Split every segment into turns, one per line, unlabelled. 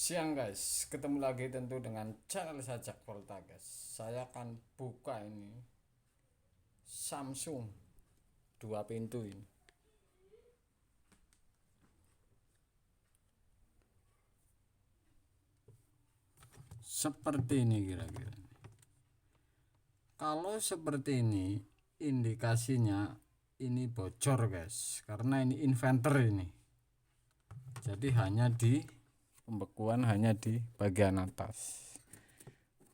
Siang guys, ketemu lagi tentu dengan channel Sajak Volta guys. Saya akan buka ini Samsung 2 pintu ini. Seperti ini kira-kira. Kalau seperti ini indikasinya ini bocor guys, karena ini inverter ini. Jadi hanya di pembekuan hanya di bagian atas.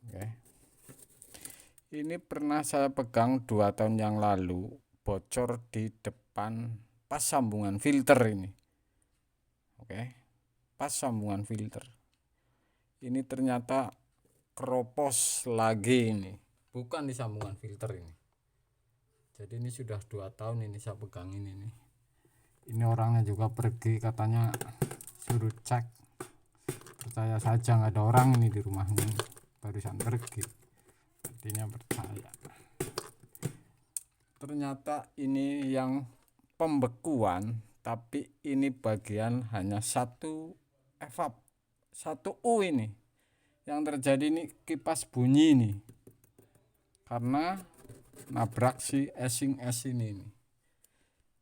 Oke. Ini pernah saya pegang 2 tahun yang lalu, bocor di depan pas sambungan filter ini. Oke, pas sambungan filter. Ini ternyata keropos lagi ini, bukan di sambungan filter ini. Jadi ini sudah 2 tahun ini saya pegang ini nih. Ini orangnya juga pergi, katanya suruh cek. Percaya saja, nggak ada orang ini di rumahnya, barusan pergi. Artinya percaya. Ternyata ini yang pembekuan, tapi ini bagian hanya satu evap, satu U ini. Yang terjadi ini kipas bunyi ini, karena nabrak si esing es ini.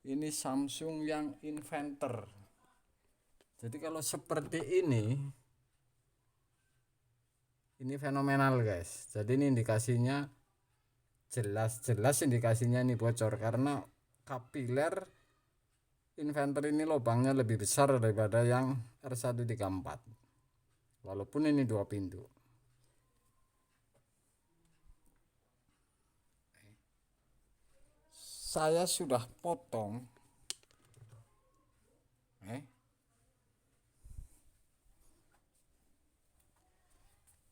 Ini Samsung yang inverter. Jadi kalau seperti ini fenomenal guys. Jadi ini indikasinya jelas indikasinya ini bocor, karena kapiler inverter ini lubangnya lebih besar daripada yang R134, walaupun ini 2 pintu. Saya sudah potong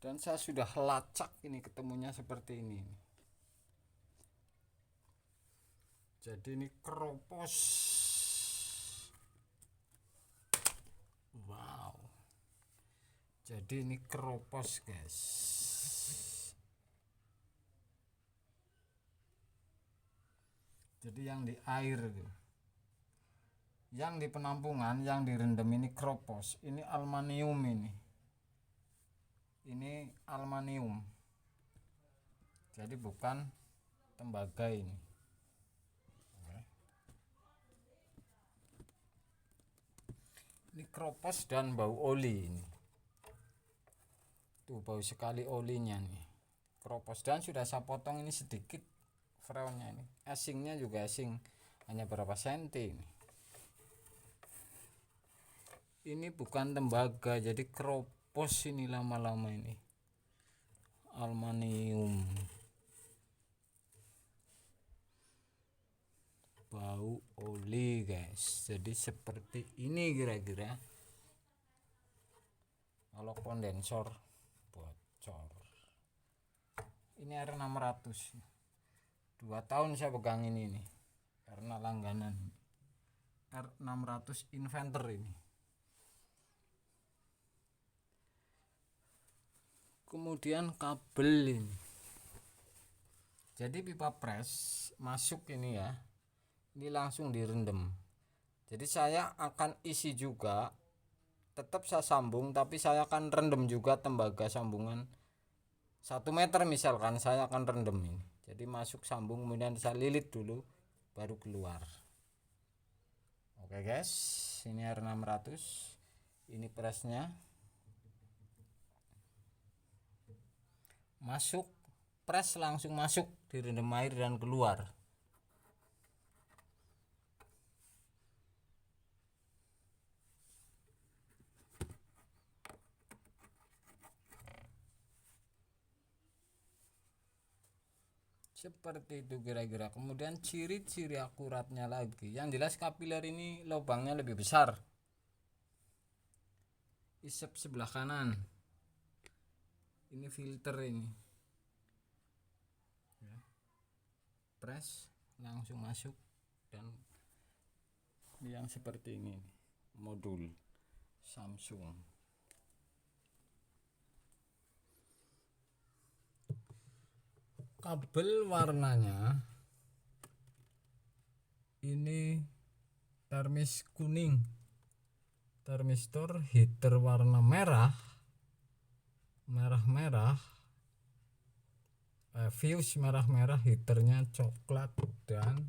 dan saya sudah lacak, ini ketemunya seperti ini. Jadi ini keropos. Wow. Jadi ini keropos guys. Jadi yang di air itu, yang di penampungan, yang direndam ini keropos. Ini aluminium ini. Ini aluminium. Jadi bukan tembaga ini. Ini keropos dan bau oli ini. Tuh bau sekali olinya nih. Keropos, dan sudah saya potong ini sedikit freonnya ini. Asingnya juga asing, hanya berapa senti ini. Ini bukan tembaga, jadi keropos ini lama-lama ini. Aluminium. Bau oli guys. Jadi seperti ini kira-kira kalau kondensor bocor. Ini R600, 2 tahun saya pegang ini nih, karena langganan R600 inverter ini. Kemudian kabel ini, jadi pipa pres masuk ini ya, ini langsung direndam. Jadi saya akan isi juga, tetap saya sambung, tapi saya akan rendam juga tembaga sambungan 1 meter misalkan, saya akan rendam ini. Jadi masuk sambung, kemudian saya lilit dulu baru keluar. Oke guys, ini R600, ini presnya. Masuk pres, langsung masuk direndam air dan keluar. Seperti itu kira-kira. Kemudian ciri-ciri akuratnya lagi, yang jelas kapiler ini lubangnya lebih besar. Isep sebelah kanan, ini filter ini ya. Pres langsung masuk, dan yang seperti ini modul Samsung. Kabel warnanya ini termis kuning, termistor heater warna merah, merah-merah, fuse merah-merah, heaternya coklat, dan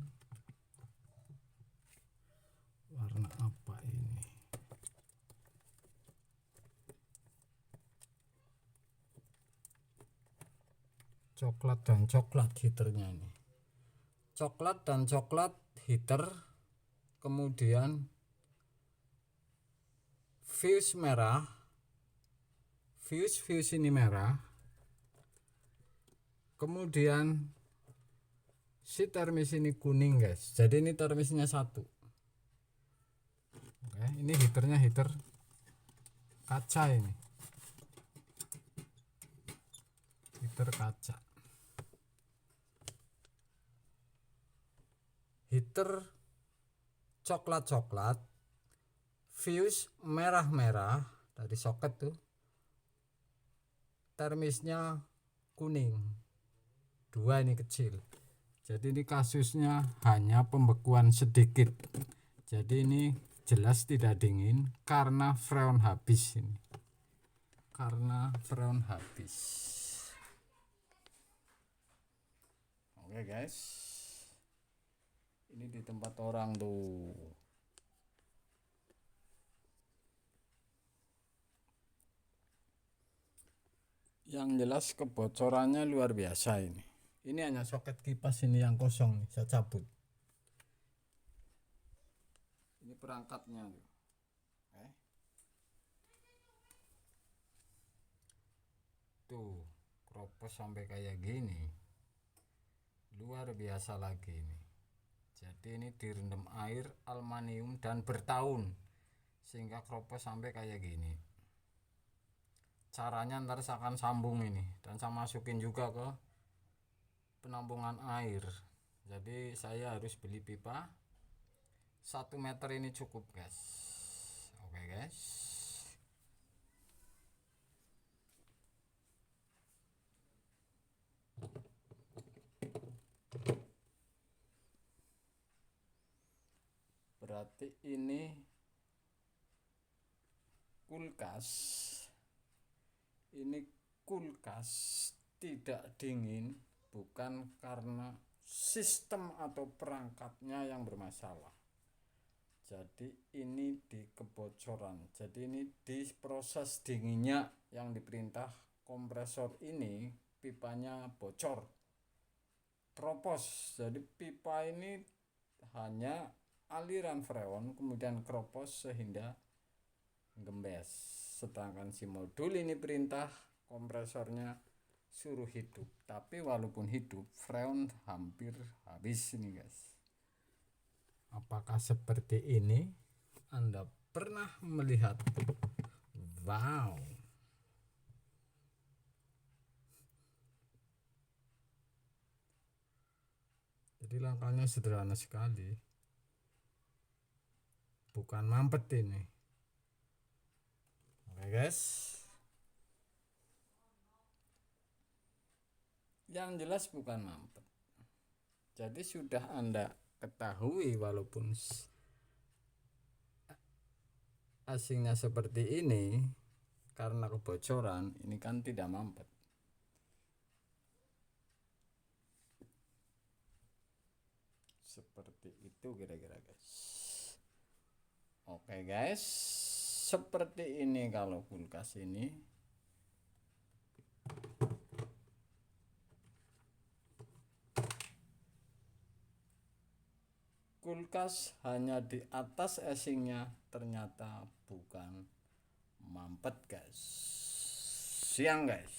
warna apa ini? Coklat dan coklat heaternya ini. Coklat dan coklat heater, kemudian fuse merah, fuse ini merah, kemudian si termis ini kuning guys. Jadi ini termisnya satu. Oke, ini heaternya heater kaca ini, heater kaca. Heater coklat-coklat, fuse merah-merah dari soket tuh, termisnya kuning, dua ini kecil. Jadi ini kasusnya hanya pembekuan sedikit. Jadi ini jelas tidak dingin karena freon habis ini. Karena freon habis. Oke guys, ini di tempat orang tuh. Yang jelas kebocorannya luar biasa ini. Ini hanya soket kipas ini yang kosong nih, saya cabut. Ini perangkatnya tuh. Tuh, kropos sampai kayak gini. Luar biasa lagi ini. Jadi ini direndam air aluminium dan bertahun sehingga kropos sampai kayak gini. Caranya ntar saya akan sambung ini dan saya masukin juga ke penampungan air. Jadi saya harus beli pipa 1 meter ini cukup guys. Oke guys, berarti ini kulkas, ini kulkas tidak dingin bukan karena sistem atau perangkatnya yang bermasalah. Jadi ini di kebocoran. Jadi ini di proses dinginnya yang diperintah kompresor ini pipanya bocor, kropos. Jadi pipa ini hanya aliran freon kemudian kropos sehingga gembes. Sedangkan si modul ini perintah kompresornya suruh hidup, tapi walaupun hidup freon hampir habis ini guys. Apakah seperti ini? Anda pernah melihat? Wow, jadi langkahnya sederhana sekali, bukan mampet ini. Oke guys, yang jelas bukan mampet. Jadi sudah Anda ketahui walaupun asingnya seperti ini karena kebocoran, ini kan tidak mampet. Seperti itu kira-kira guys. Oke guys, seperti ini kalau kulkas ini. Kulkas hanya di atas esingnya ternyata bukan mampet guys. Siang guys.